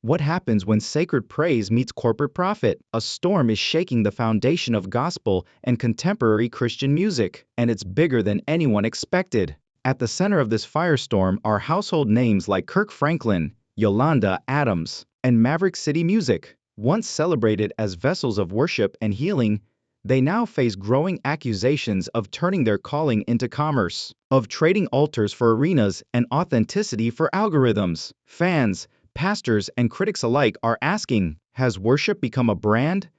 What happens when sacred praise meets corporate profit? A storm is shaking the foundation of gospel and contemporary Christian music, and it's bigger than anyone expected. At the center of this firestorm are household names like Kirk Franklin, Yolanda Adams, and Maverick City Music. Once celebrated as vessels of worship and healing, they now face growing accusations of turning their calling into commerce, of trading altars for arenas and authenticity for algorithms. Fans, pastors, and critics alike are asking, has worship become a brand?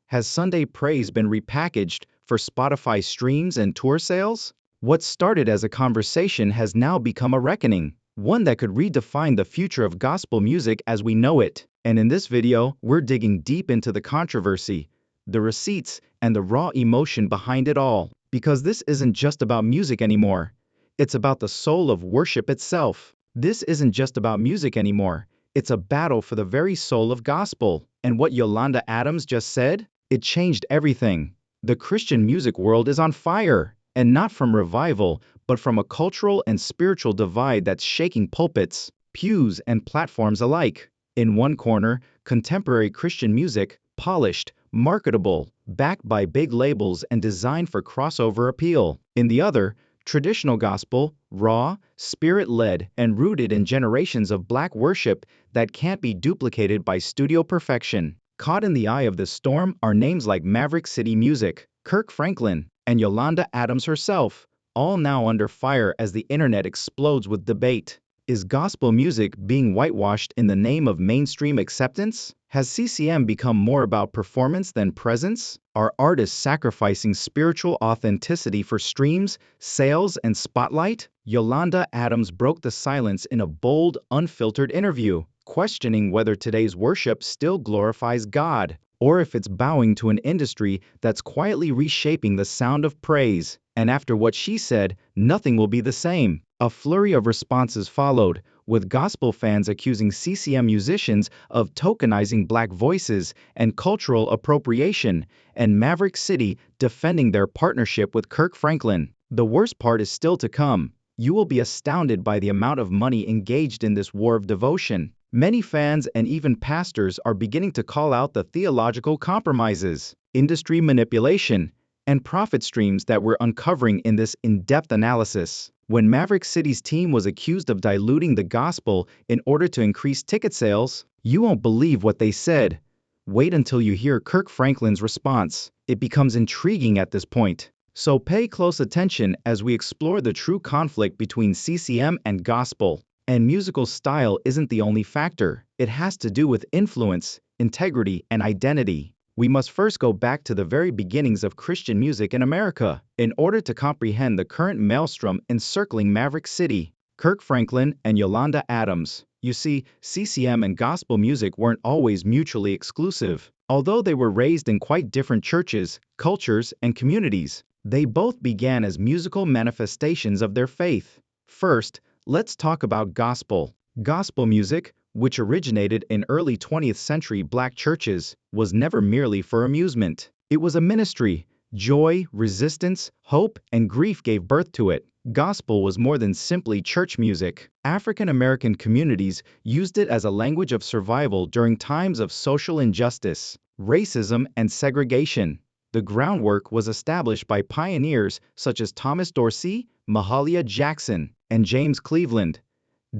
Has Sunday praise been repackaged for Spotify streams and tour sales? What started as a conversation has now become a reckoning, one that could redefine the future of gospel music as we know it. And in this video, we're digging deep into the controversy, the receipts, and the raw emotion behind it all. Because this isn't just about music anymore. It's about the soul of worship itself. This isn't just about music anymore. It's a battle for the very soul of gospel. And what Yolanda Adams just said? It changed everything. The Christian music world is on fire. And not from revival, but from a cultural and spiritual divide that's shaking pulpits, pews, and platforms alike. In one corner, contemporary Christian music, polished, marketable, backed by big labels and designed for crossover appeal. In the other, traditional gospel, raw, spirit-led, and rooted in generations of Black worship that can't be duplicated by studio perfection. Caught in the eye of the storm are names like Maverick City Music, Kirk Franklin, and Yolanda Adams herself, all now under fire as the internet explodes with debate. Is gospel music being whitewashed in the name of mainstream acceptance? Has CCM become more about performance than presence? Are artists sacrificing spiritual authenticity for streams, sales, and spotlight? Yolanda Adams broke the silence in a bold, unfiltered interview, questioning whether today's worship still glorifies God, or if it's bowing to an industry that's quietly reshaping the sound of praise. And after what she said, nothing will be the same. A flurry of responses followed, with gospel fans accusing CCM musicians of tokenizing Black voices and cultural appropriation, and Maverick City defending their partnership with Kirk Franklin. The worst part is still to come. You will be astounded by the amount of money engaged in this war of devotion. Many fans and even pastors are beginning to call out the theological compromises, industry manipulation, and profit streams that we're uncovering in this in-depth analysis. When Maverick City's team was accused of diluting the gospel in order to increase ticket sales, you won't believe what they said. Wait until you hear Kirk Franklin's response. It becomes intriguing at this point. So pay close attention as we explore the true conflict between CCM and gospel. And musical style isn't the only factor. It has to do with influence, integrity, and identity. We must first go back to the very beginnings of Christian music in America in order to comprehend the current maelstrom encircling Maverick City, Kirk Franklin, and Yolanda Adams. You see, CCM and gospel music weren't always mutually exclusive. Although they were raised in quite different churches, cultures, and communities, they both began as musical manifestations of their faith. First, let's talk about gospel. Gospel music, which originated in early 20th century Black churches, was never merely for amusement. It was a ministry. Joy, resistance, hope, and grief gave birth to it. Gospel was more than simply church music. African American communities used it as a language of survival during times of social injustice, racism, and segregation. The groundwork was established by pioneers such as Thomas Dorsey, Mahalia Jackson, and James Cleveland.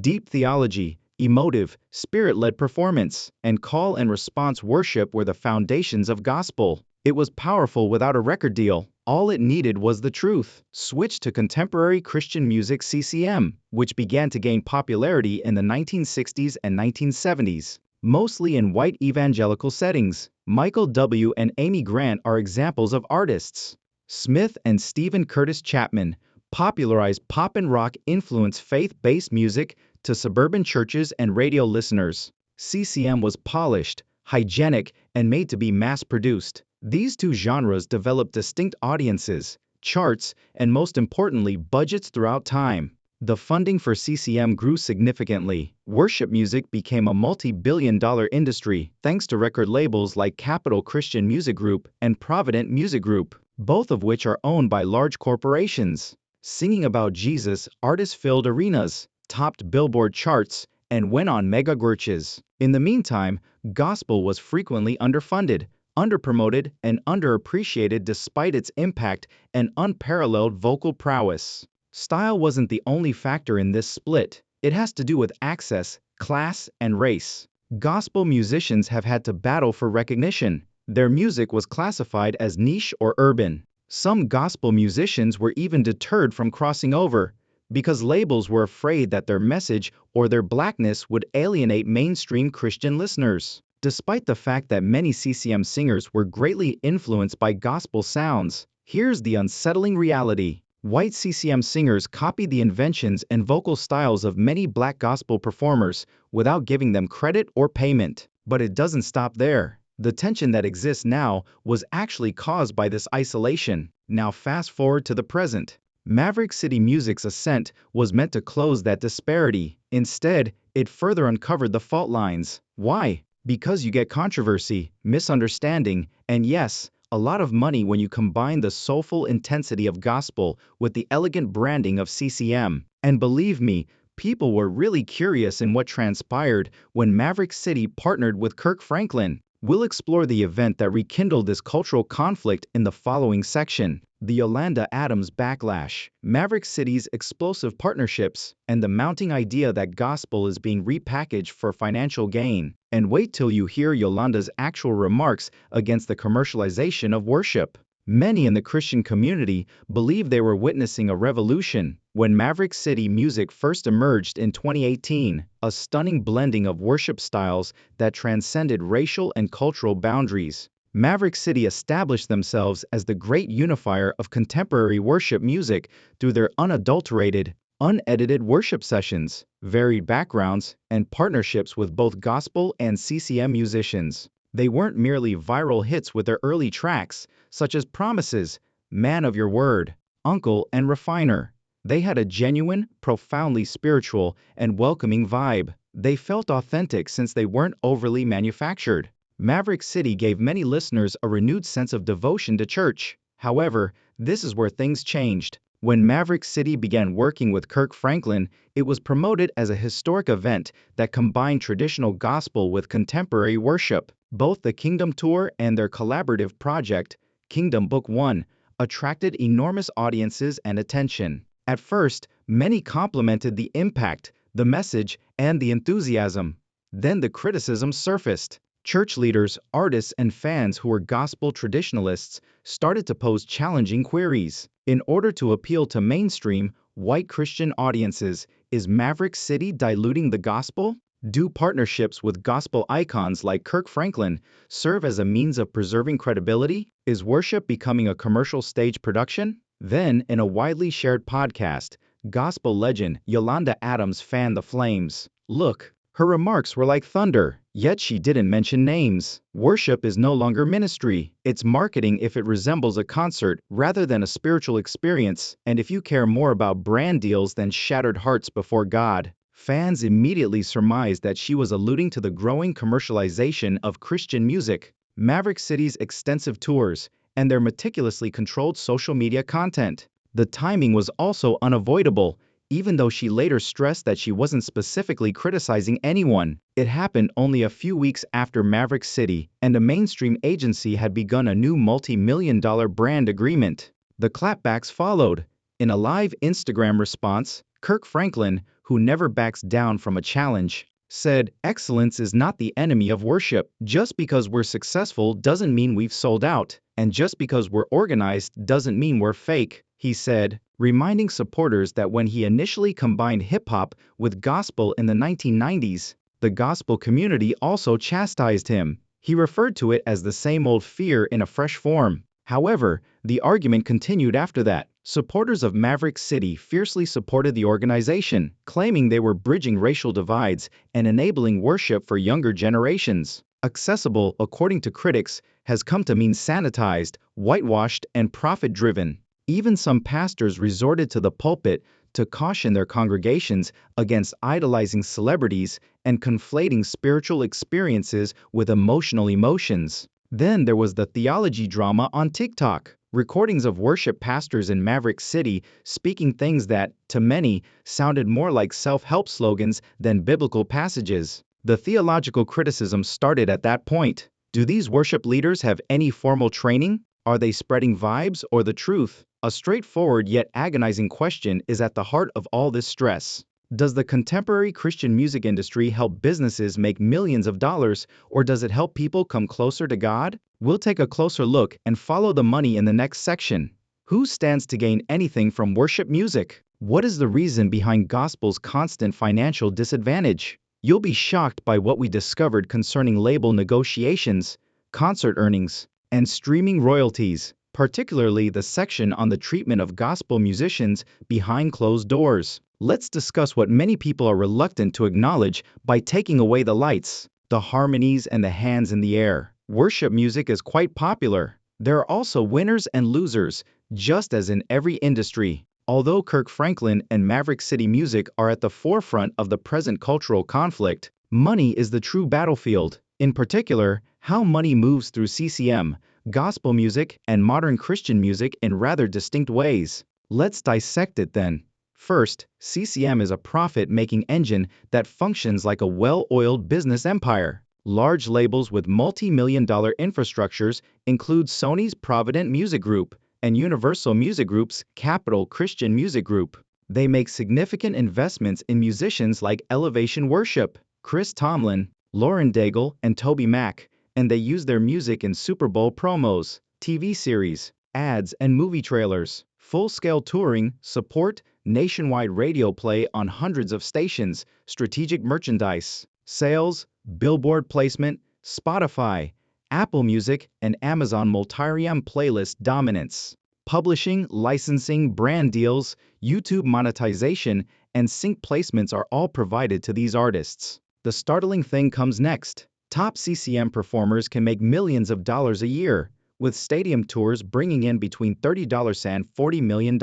Deep theology, emotive, spirit-led performance, and call and response worship were the foundations of gospel. It was powerful without a record deal. All it needed was the truth. Switch to contemporary Christian music CCM, which began to gain popularity in the 1960s and 1970s, mostly in white evangelical settings. Michael W. and Amy Grant are examples of artists. Smith and Stephen Curtis Chapman popularized pop and rock influenced faith-based music to suburban churches and radio listeners. CCM was polished, hygienic, and made to be mass-produced. These two genres developed distinct audiences, charts, and most importantly, budgets throughout time. The funding for CCM grew significantly. Worship music became a multi-billion-dollar industry thanks to record labels like Capitol Christian Music Group and Provident Music Group, both of which are owned by large corporations. Singing about Jesus, artists filled arenas, topped Billboard charts, and went on mega-churches. In the meantime, gospel was frequently underfunded, underpromoted, and underappreciated despite its impact and unparalleled vocal prowess. Style wasn't the only factor in this split. It has to do with access, class, and race. Gospel musicians have had to battle for recognition. Their music was classified as niche or urban. Some gospel musicians were even deterred from crossing over because labels were afraid that their message or their blackness would alienate mainstream Christian listeners. Despite the fact that many CCM singers were greatly influenced by gospel sounds, here's the unsettling reality. White CCM singers copied the inventions and vocal styles of many black gospel performers without giving them credit or payment. But it doesn't stop there. The tension that exists now was actually caused by this isolation. Now fast forward to the present. Maverick City Music's ascent was meant to close that disparity. Instead, it further uncovered the fault lines. Why? Because you get controversy, misunderstanding, and yes, a lot of money when you combine the soulful intensity of gospel with the elegant branding of CCM. And believe me, people were really curious in what transpired when Maverick City partnered with Kirk Franklin. We'll explore the event that rekindled this cultural conflict in the following section: the Yolanda Adams backlash, Maverick City's explosive partnerships, and the mounting idea that gospel is being repackaged for financial gain. And wait till you hear Yolanda's actual remarks against the commercialization of worship. Many in the Christian community believe they were witnessing a revolution when Maverick City music first emerged in 2018, a stunning blending of worship styles that transcended racial and cultural boundaries. Maverick City established themselves as the great unifier of contemporary worship music through their unadulterated, unedited worship sessions, varied backgrounds, and partnerships with both gospel and CCM musicians. They weren't merely viral hits with their early tracks, such as Promises, Man of Your Word, Uncle, and Refiner. They had a genuine, profoundly spiritual, and welcoming vibe. They felt authentic since they weren't overly manufactured. Maverick City gave many listeners a renewed sense of devotion to church. However, this is where things changed. When Maverick City began working with Kirk Franklin, it was promoted as a historic event that combined traditional gospel with contemporary worship. Both the Kingdom Tour and their collaborative project, Kingdom Book 1, attracted enormous audiences and attention. At first, many complimented the impact, the message, and the enthusiasm. Then the criticism surfaced. Church leaders, artists, and fans who were gospel traditionalists started to pose challenging queries. In order to appeal to mainstream, white Christian audiences, is Maverick City diluting the gospel? Do partnerships with gospel icons like Kirk Franklin serve as a means of preserving credibility? Is worship becoming a commercial stage production? Then, in a widely shared podcast, gospel legend Yolanda Adams fanned the flames. Look, her remarks were like thunder, yet she didn't mention names. Worship is no longer ministry. It's marketing if it resembles a concert rather than a spiritual experience, and if you care more about brand deals than shattered hearts before God. Fans immediately surmised that she was alluding to the growing commercialization of Christian music, Maverick City's extensive tours, and their meticulously controlled social media content. The timing was also unavoidable. Even though she later stressed that she wasn't specifically criticizing anyone, it happened only a few weeks after Maverick City and a mainstream agency had begun a new multi-million-dollar brand agreement. The clapbacks followed. In a live Instagram response, Kirk Franklin, who never backs down from a challenge, said, "Excellence is not the enemy of worship. Just because we're successful doesn't mean we've sold out, and just because we're organized doesn't mean we're fake," he said, reminding supporters that when he initially combined hip-hop with gospel in the 1990s, the gospel community also chastised him. He referred to it as the same old fear in a fresh form. However, the argument continued after that. Supporters of Maverick City fiercely supported the organization, claiming they were bridging racial divides and enabling worship for younger generations. Accessible, according to critics, has come to mean sanitized, whitewashed, and profit-driven. Even some pastors resorted to the pulpit to caution their congregations against idolizing celebrities and conflating spiritual experiences with emotional emotions. Then there was the theology drama on TikTok. Recordings of worship pastors in Maverick City speaking things that, to many, sounded more like self-help slogans than biblical passages. The theological criticism started at that point. Do these worship leaders have any formal training? Are they spreading vibes or the truth? A straightforward yet agonizing question is at the heart of all this stress. Does the contemporary Christian music industry help businesses make millions of dollars, or does it help people come closer to God? We'll take a closer look and follow the money in the next section. Who stands to gain anything from worship music? What is the reason behind gospel's constant financial disadvantage? You'll be shocked by what we discovered concerning label negotiations, concert earnings, and streaming royalties, particularly the section on the treatment of gospel musicians behind closed doors. Let's discuss what many people are reluctant to acknowledge by taking away the lights, the harmonies, and the hands in the air. Worship music is quite popular. There are also winners and losers, just as in every industry. Although Kirk Franklin and Maverick City Music are at the forefront of the present cultural conflict, money is the true battlefield. In particular, how money moves through CCM, gospel music, and modern Christian music in rather distinct ways. Let's dissect it then. First, CCM is a profit-making engine that functions like a well-oiled business empire. Large labels with multi-million-dollar infrastructures include Sony's Provident Music Group and Universal Music Group's Capitol Christian Music Group. They make significant investments in musicians like Elevation Worship, Chris Tomlin, Lauren Daigle, and Toby Mac, and they use their music in Super Bowl promos, TV series, ads, and movie trailers. Full-scale touring, support, nationwide radio play on hundreds of stations, strategic merchandise, sales, billboard placement, Spotify, Apple Music, and Amazon multi-stream playlist dominance. Publishing, licensing, brand deals, YouTube monetization, and sync placements are all provided to these artists. The startling thing comes next. Top CCM performers can make millions of dollars a year, with stadium tours bringing in between $30 and $40 million.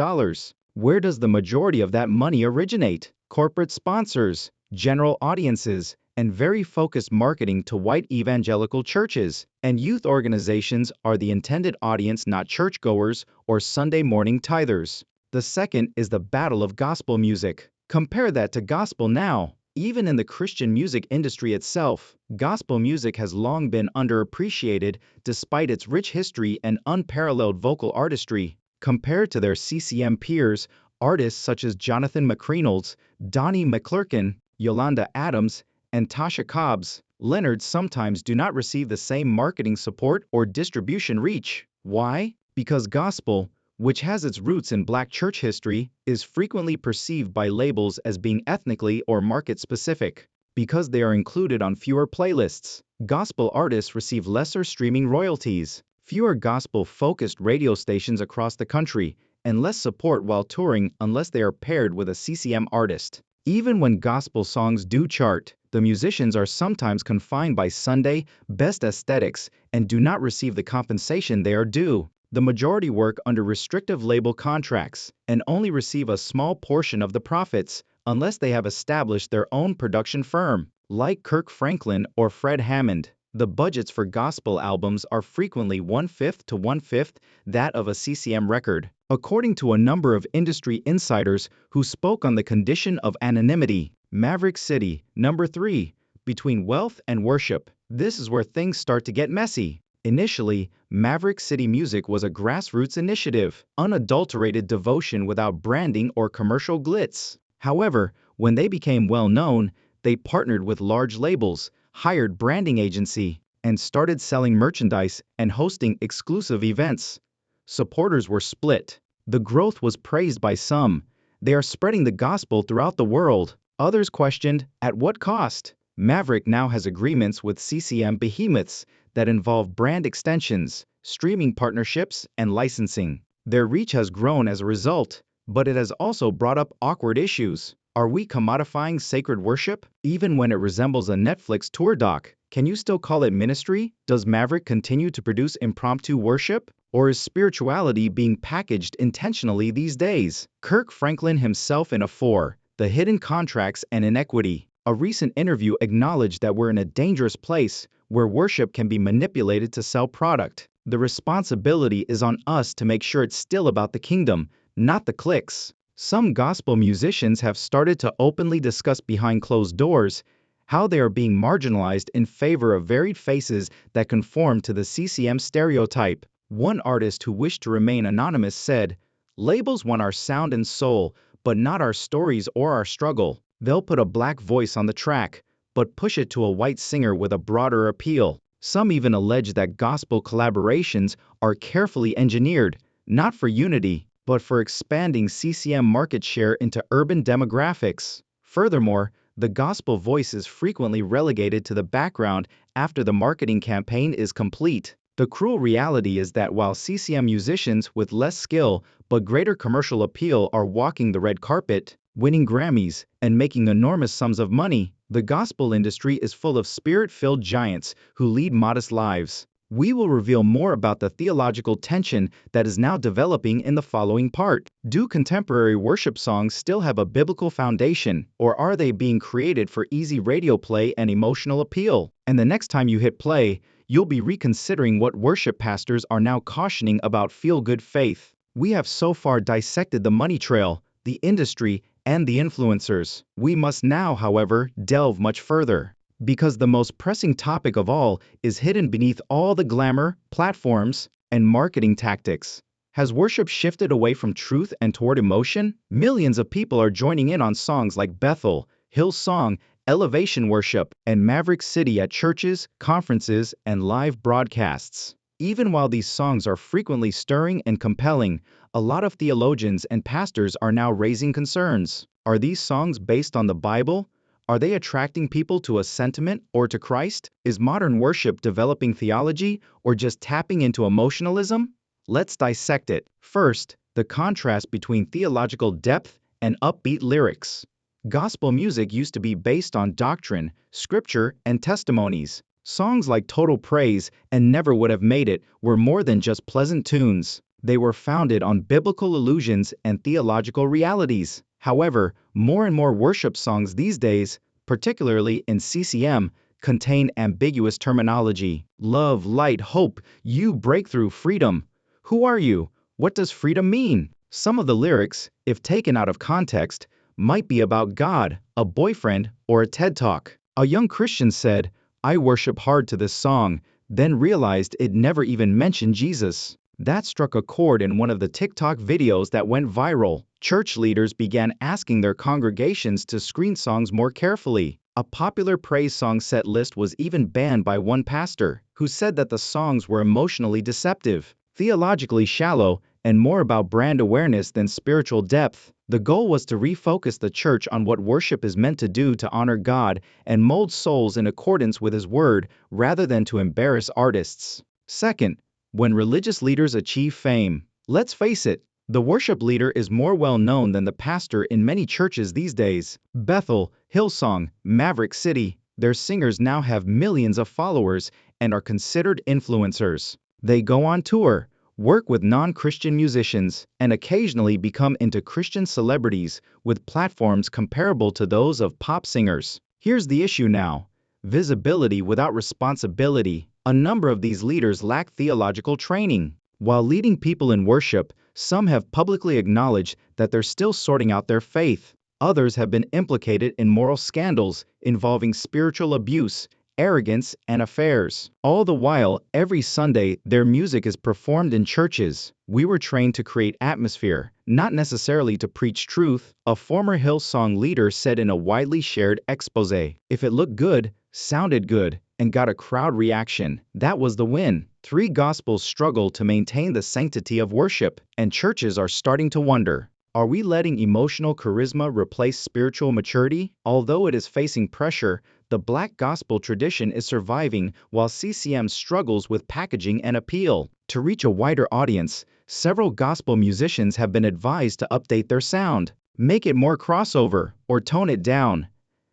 Where does the majority of that money originate? Corporate sponsors, general audiences, and very focused marketing to white evangelical churches and youth organizations are the intended audience, not churchgoers or Sunday morning tithers. The second is the battle of gospel music. Compare that to gospel now. Even in the Christian music industry itself, gospel music has long been underappreciated despite its rich history and unparalleled vocal artistry. Compared to their CCM peers, artists such as Jonathan McReynolds, Donnie McClurkin, Yolanda Adams, and Tasha Cobbs, Leonard sometimes do not receive the same marketing support or distribution reach. Why? Because gospel, which has its roots in Black church history, is frequently perceived by labels as being ethnically or market-specific. Because they are included on fewer playlists, gospel artists receive lesser streaming royalties, fewer gospel-focused radio stations across the country, and less support while touring unless they are paired with a CCM artist. Even when gospel songs do chart, the musicians are sometimes confined by Sunday best aesthetics and do not receive the compensation they are due. The majority work under restrictive label contracts and only receive a small portion of the profits unless they have established their own production firm. Like Kirk Franklin or Fred Hammond, the budgets for gospel albums are frequently one-fifth to one-fifth that of a CCM record, according to a number of industry insiders who spoke on the condition of anonymity. Maverick City, number 3, between wealth and worship. This is where things start to get messy. Initially, Maverick City Music was a grassroots initiative, unadulterated devotion without branding or commercial glitz. However, when they became well-known, they partnered with large labels, hired branding agency, and started selling merchandise and hosting exclusive events. Supporters were split. The growth was praised by some. They are spreading the gospel throughout the world. Others questioned, at what cost? Maverick now has agreements with CCM behemoths that involve brand extensions, streaming partnerships, and licensing. Their reach has grown as a result, but it has also brought up awkward issues. Are we commodifying sacred worship? Even when it resembles a Netflix tour doc, can you still call it ministry? Does Maverick continue to produce impromptu worship? Or is spirituality being packaged intentionally these days? Kirk Franklin himself in a 4, The Hidden Contracts and Inequity. A recent interview acknowledged that we're in a dangerous place where worship can be manipulated to sell product. The responsibility is on us to make sure it's still about the kingdom, not the clicks. Some gospel musicians have started to openly discuss behind closed doors how they are being marginalized in favor of varied faces that conform to the CCM stereotype. One artist who wished to remain anonymous said, "Labels want our sound and soul, but not our stories or our struggle. They'll put a black voice on the track, but push it to a white singer with a broader appeal." Some even allege that gospel collaborations are carefully engineered, not for unity, but for expanding CCM market share into urban demographics. Furthermore, the gospel voice is frequently relegated to the background after the marketing campaign is complete. The cruel reality is that while CCM musicians with less skill but greater commercial appeal are walking the red carpet, winning Grammys, and making enormous sums of money, the gospel industry is full of spirit-filled giants who lead modest lives. We will reveal more about the theological tension that is now developing in the following part. Do contemporary worship songs still have a biblical foundation, or are they being created for easy radio play and emotional appeal? And the next time you hit play, you'll be reconsidering what worship pastors are now cautioning about feel-good faith. We have so far dissected the money trail, the industry, and the influencers. We must now, however, delve much further. Because the most pressing topic of all is hidden beneath all the glamour, platforms, and marketing tactics. Has worship shifted away from truth and toward emotion? Millions of people are joining in on songs like Bethel, Hillsong, Elevation Worship, and Maverick City at churches, conferences, and live broadcasts. Even while these songs are frequently stirring and compelling, a lot of theologians and pastors are now raising concerns. Are these songs based on the Bible? Are they attracting people to a sentiment or to Christ? Is modern worship developing theology or just tapping into emotionalism? Let's dissect it. First, the contrast between theological depth and upbeat lyrics. Gospel music used to be based on doctrine, scripture, and testimonies. Songs like Total Praise and Never Would Have Made It were more than just pleasant tunes. They were founded on biblical allusions and theological realities. However, more and more worship songs these days, particularly in CCM, contain ambiguous terminology. Love, light, hope, you, breakthrough, freedom. Who are you? What does freedom mean? Some of the lyrics, if taken out of context, might be about God, a boyfriend, or a TED Talk. A young Christian said, "I worship hard to this song," then realized it never even mentioned Jesus. That struck a chord in one of the TikTok videos that went viral. Church leaders began asking their congregations to screen songs more carefully. A popular praise song set list was even banned by one pastor, who said that the songs were emotionally deceptive, theologically shallow, and more about brand awareness than spiritual depth. The goal was to refocus the church on what worship is meant to do to honor God and mold souls in accordance with His Word rather than to embarrass artists. Second, when religious leaders achieve fame. Let's face it, the worship leader is more well known than the pastor in many churches these days. Bethel, Hillsong, Maverick City, their singers now have millions of followers and are considered influencers. They go on tour, work with non-Christian musicians, and occasionally become into Christian celebrities with platforms comparable to those of pop singers. Here's the issue now: visibility without responsibility. A number of these leaders lack theological training. While leading people in worship, some have publicly acknowledged that they're still sorting out their faith. Others have been implicated in moral scandals involving spiritual abuse, arrogance, and affairs. All the while, every Sunday, their music is performed in churches. We were trained to create atmosphere, not necessarily to preach truth, a former Hillsong leader said in a widely shared expose. If it looked good, sounded good, and got a crowd reaction, that was the win. Three gospels struggle to maintain the sanctity of worship, and churches are starting to wonder, are we letting emotional charisma replace spiritual maturity? Although it is facing pressure, the Black gospel tradition is surviving while CCM struggles with packaging and appeal. To reach a wider audience, several gospel musicians have been advised to update their sound, make it more crossover, or tone it down.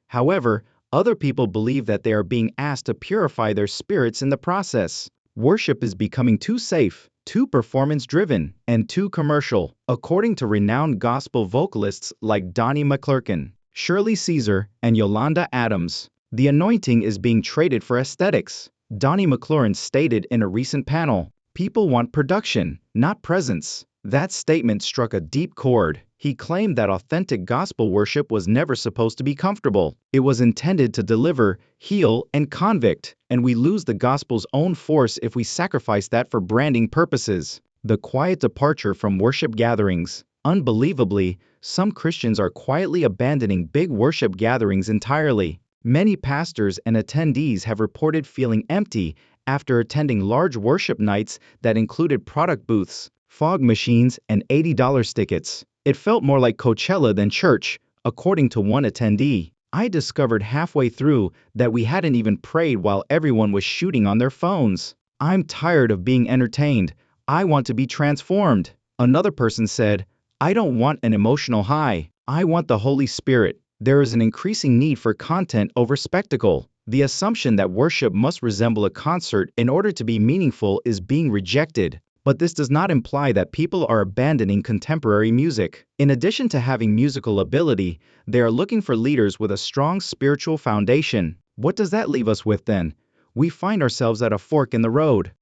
However, other people believe that they are being asked to purify their spirits in the process. Worship is becoming too safe, too performance-driven, and too commercial, according to renowned gospel vocalists like Donnie McClurkin, Shirley Caesar, and Yolanda Adams. The anointing is being traded for aesthetics. Donnie McClurkin stated in a recent panel, "People want production, not presence." That statement struck a deep chord. He claimed that authentic gospel worship was never supposed to be comfortable. It was intended to deliver, heal, and convict, and we lose the gospel's own force if we sacrifice that for branding purposes. The quiet departure from worship gatherings. Unbelievably, some Christians are quietly abandoning big worship gatherings entirely. Many pastors and attendees have reported feeling empty after attending large worship nights that included product booths, fog machines, and $80 tickets. It felt more like Coachella than church, according to one attendee. I discovered halfway through that we hadn't even prayed while everyone was shooting on their phones. I'm tired of being entertained. I want to be transformed. Another person said, I don't want an emotional high. I want the Holy Spirit. There is an increasing need for content over spectacle. The assumption that worship must resemble a concert in order to be meaningful is being rejected. But this does not imply that people are abandoning contemporary music. In addition to having musical ability, they are looking for leaders with a strong spiritual foundation. What does that leave us with then? We find ourselves at a fork in the road.